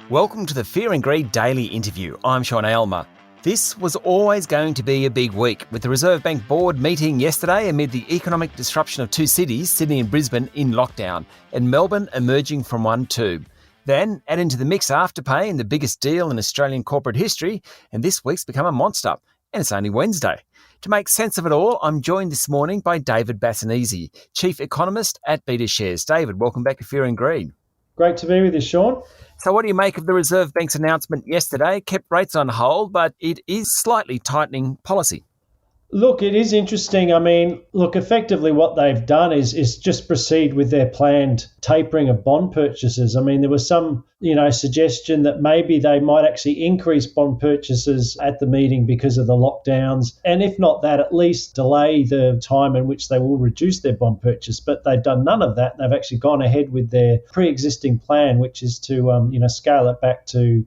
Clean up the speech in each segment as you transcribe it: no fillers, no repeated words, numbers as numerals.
Welcome to the Fear and Greed Daily Interview. I'm Sean Aylmer. This was always going to be a big week, with the Reserve Bank board meeting yesterday amid the economic disruption of two cities, Sydney and Brisbane, in lockdown, and Melbourne emerging from one too. Then add into the mix Afterpay and the biggest deal in Australian corporate history, and this week's become a monster, and it's only Wednesday. To make sense of it all, I'm joined this morning by David Bassanese, Chief Economist at BetaShares. David, welcome back to Fear and Greed. Great to be with you, Sean. So what do you make of the Reserve Bank's announcement yesterday? Kept rates on hold, but it is slightly tightening policy. Look, it is interesting. Effectively what they've done is just proceed with their planned tapering of bond purchases. There was some, suggestion that maybe they might actually increase bond purchases at the meeting because of the lockdowns. And if not that, at least delay the time in which they will reduce their bond purchase. But they've done none of that. They've actually gone ahead with their pre-existing plan, which is to, scale it back to,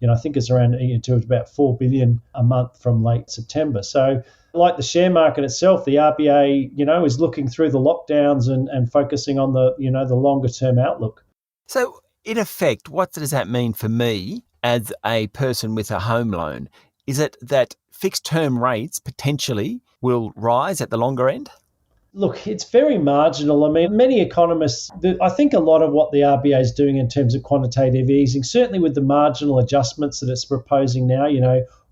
I think it's around to about $4 billion a month from late September. So, like the share market itself, the RBA, is looking through the lockdowns and focusing on the, the longer term outlook. So in effect, what does that mean for me as a person with a home loan? Is it that fixed term rates potentially will rise at the longer end? Look, it's very marginal. Many economists, I think a lot of what the RBA is doing in terms of quantitative easing, certainly with the marginal adjustments that it's proposing now,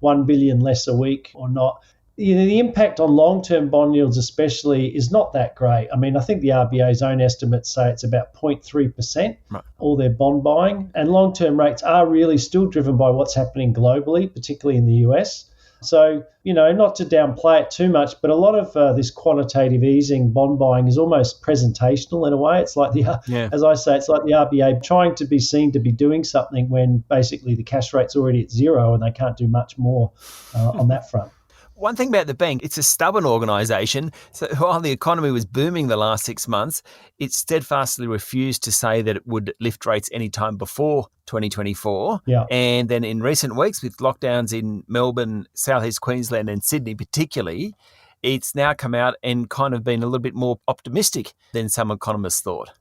1 billion less a week or not, the impact on long-term bond yields especially is not that great. I think the RBA's own estimates say it's about 0.3%, right, all their bond buying. And long-term rates are really still driven by what's happening globally, particularly in the US. So, not to downplay it too much, but a lot of this quantitative easing bond buying is almost presentational in a way. It's like as I say, it's like the RBA trying to be seen to be doing something when basically the cash rate's already at zero and they can't do much more on that front. One thing about the bank, it's a stubborn organisation. So while the economy was booming the last 6 months, it steadfastly refused to say that it would lift rates any time before 2024. Yeah. And then in recent weeks, with lockdowns in Melbourne, Southeast Queensland and Sydney particularly, it's now come out and kind of been a little bit more optimistic than some economists thought.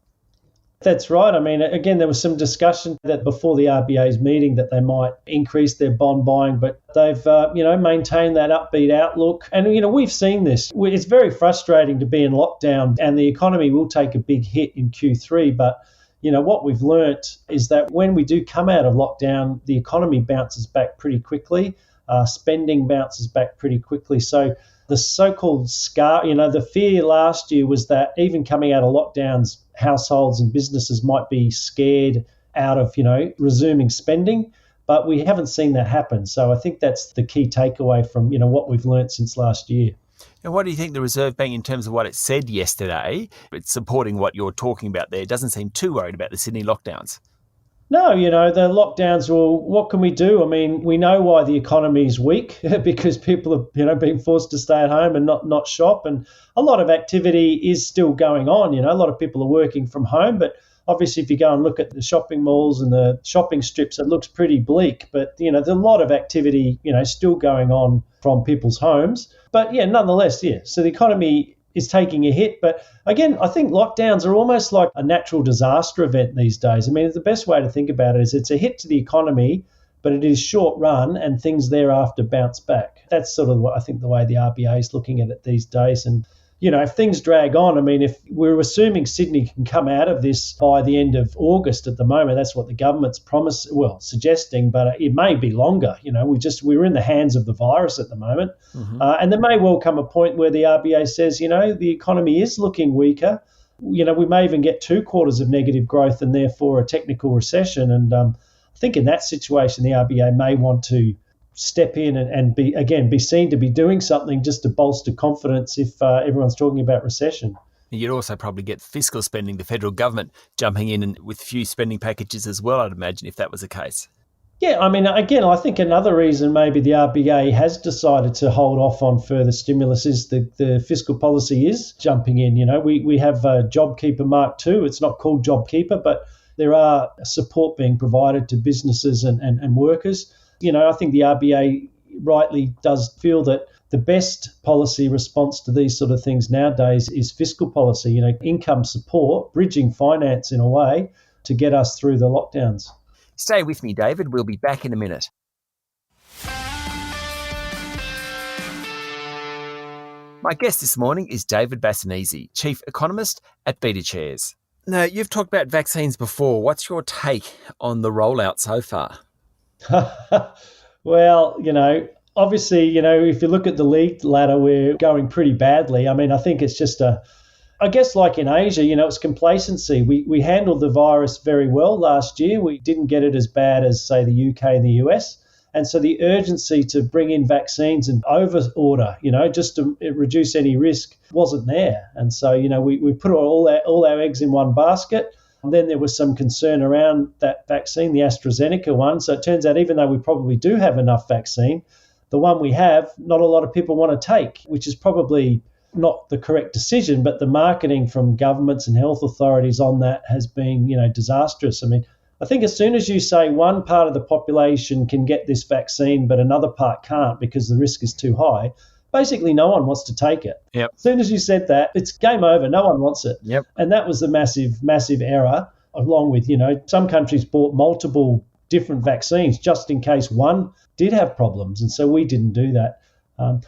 That's right. Again, there was some discussion that before the RBA's meeting that they might increase their bond buying, but they've, maintained that upbeat outlook. And, we've seen this. It's very frustrating to be in lockdown and the economy will take a big hit in Q3. But, what we've learnt is that when we do come out of lockdown, the economy bounces back pretty quickly. Spending bounces back pretty quickly. So the so-called scar, the fear last year was that even coming out of lockdowns, households and businesses might be scared out of, resuming spending, but we haven't seen that happen. So I think that's the key takeaway from, what we've learnt since last year. And what do you think the Reserve Bank, in terms of what it said yesterday, it's supporting what you're talking about there, doesn't seem too worried about the Sydney lockdowns? No, the lockdowns, well, what can we do? We know why the economy is weak because people have, been forced to stay at home and not shop. And a lot of activity is still going on. A lot of people are working from home. But obviously, if you go and look at the shopping malls and the shopping strips, it looks pretty bleak. But, there's a lot of activity, still going on from people's homes. But, nonetheless, so the economy is taking a hit. But again, I think lockdowns are almost like a natural disaster event these days. The best way to think about it is it's a hit to the economy, but it is short run and things thereafter bounce back. That's sort of what I think the way the RBA is looking at it these days. And, if things drag on, if we're assuming Sydney can come out of this by the end of August at the moment, that's what the government's suggesting, but it may be longer. We're in the hands of the virus at the moment. Mm-hmm. And there may well come a point where the RBA says, the economy is looking weaker. We may even get 2 quarters of negative growth and therefore a technical recession. And I think in that situation, the RBA may want to step in and be seen to be doing something just to bolster confidence if everyone's talking about recession. You'd also probably get fiscal spending, the federal government jumping in and with few spending packages as well, I'd imagine, if that was the case. Yeah, I think another reason maybe the RBA has decided to hold off on further stimulus is the fiscal policy is jumping in. We have JobKeeper Mark 2. It's not called JobKeeper, but there are support being provided to businesses and workers. I think the RBA rightly does feel that the best policy response to these sort of things nowadays is fiscal policy, income support, bridging finance in a way to get us through the lockdowns. Stay with me, David. We'll be back in a minute. My guest this morning is David Bassanese, Chief Economist at BetaShares. Now, you've talked about vaccines before. What's your take on the rollout so far? Well, obviously, if you look at the league ladder, we're going pretty badly. I mean, I think it's just I guess like in Asia, it's complacency. We handled the virus very well last year. We didn't get it as bad as, say, the UK and the US. And so the urgency to bring in vaccines and over-order, just to reduce any risk wasn't there. And so, we put all our eggs in one basket. And then there was some concern around that vaccine, the AstraZeneca one. So it turns out even though we probably do have enough vaccine, the one we have, not a lot of people want to take, which is probably not the correct decision, but the marketing from governments and health authorities on that has been, disastrous. I mean, I think as soon as you say one part of the population can get this vaccine, but another part can't because the risk is too high, basically no one wants to take it. Yep. As soon as you said that, it's game over. No one wants it. Yep. And that was the massive, massive error, along with, some countries bought multiple different vaccines just in case one did have problems. And so we didn't do that.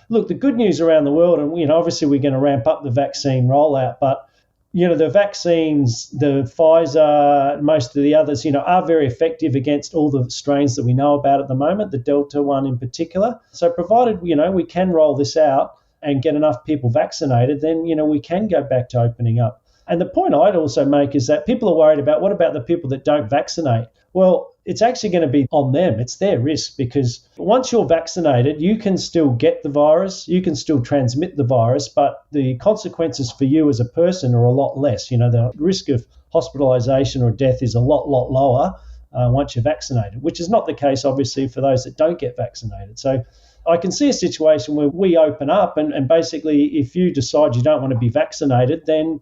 Look, the good news around the world, and, obviously we're going to ramp up the vaccine rollout, but the vaccines, the Pfizer, most of the others, are very effective against all the strains that we know about at the moment, the Delta one in particular. So provided, we can roll this out and get enough people vaccinated, then, we can go back to opening up. And the point I'd also make is that people are worried about, what about the people that don't vaccinate? Well, it's actually going to be on them. It's their risk, because once you're vaccinated, you can still get the virus, you can still transmit the virus, but the consequences for you as a person are a lot less. The risk of hospitalisation or death is a lot lower once you're vaccinated, which is not the case, obviously, for those that don't get vaccinated. So I can see a situation where we open up and basically if you decide you don't want to be vaccinated, then,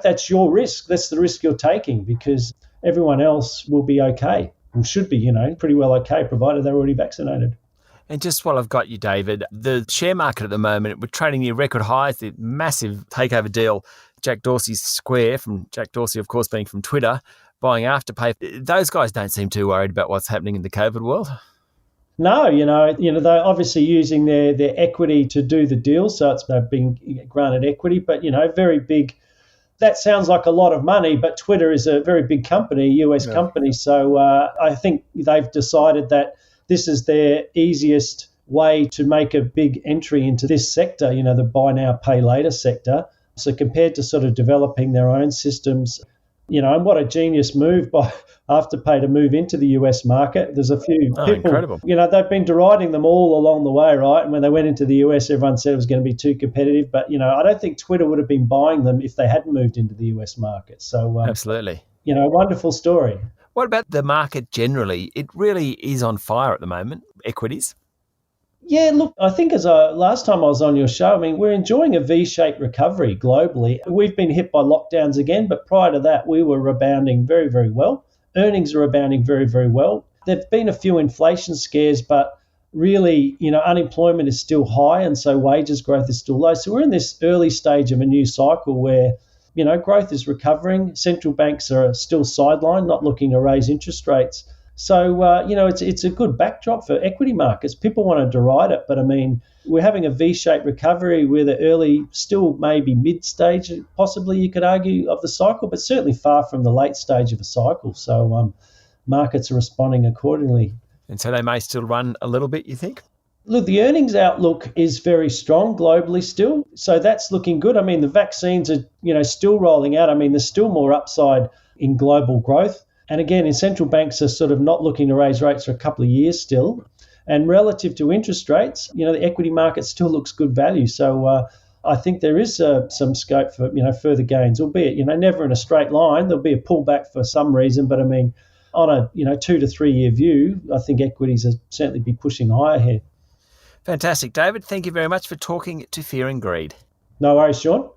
that's your risk. That's the risk you're taking, because everyone else will be okay, or should be, pretty well okay, provided they're already vaccinated. And just while I've got you, David, the share market at the moment, we're trading near record highs, the massive takeover deal, Jack Dorsey's Square, from Jack Dorsey, of course, being from Twitter, buying Afterpay. Those guys don't seem too worried about what's happening in the COVID world. No, they're obviously using their equity to do the deal, so they've been granted equity, but, very big. That sounds like a lot of money, but Twitter is a very big company, US company. So I think they've decided that this is their easiest way to make a big entry into this sector, the buy now, pay later sector. So compared to sort of developing their own systems, and what a genius move by Afterpay to move into the US market. There's a few people, incredible. They've been deriding them all along the way, right? And when they went into the US, everyone said it was going to be too competitive. But, I don't think Twitter would have been buying them if they hadn't moved into the US market. So, absolutely. Wonderful story. What about the market generally? It really is on fire at the moment, equities. Yeah, look, I think last time I was on your show, we're enjoying a V-shaped recovery globally. We've been hit by lockdowns again, but prior to that, we were rebounding very, very well. Earnings are rebounding very, very well. There've been a few inflation scares, but really, unemployment is still high, and so wages growth is still low. So we're in this early stage of a new cycle where, growth is recovering. Central banks are still sidelined, not looking to raise interest rates. So, it's a good backdrop for equity markets. People want to deride it, but we're having a V-shaped recovery. We're the early, still maybe mid-stage, possibly you could argue, of the cycle, but certainly far from the late stage of a cycle. So markets are responding accordingly. And so they may still run a little bit, you think? Look, the earnings outlook is very strong globally still. So that's looking good. The vaccines are, still rolling out. There's still more upside in global growth. And again, central banks are sort of not looking to raise rates for a couple of years still. And relative to interest rates, the equity market still looks good value. So I think there is some scope for, further gains, albeit, never in a straight line. There'll be a pullback for some reason. But on a, 2 to 3 year view, I think equities will certainly be pushing higher here. Fantastic. David, thank you very much for talking to Fear and Greed. No worries, Sean.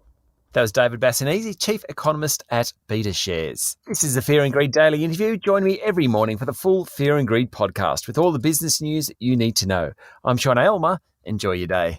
That was David Bassanese, Chief Economist at BetaShares. This is the Fear and Greed Daily Interview. Join me every morning for the full Fear and Greed podcast with all the business news you need to know. I'm Sean Aylmer. Enjoy your day.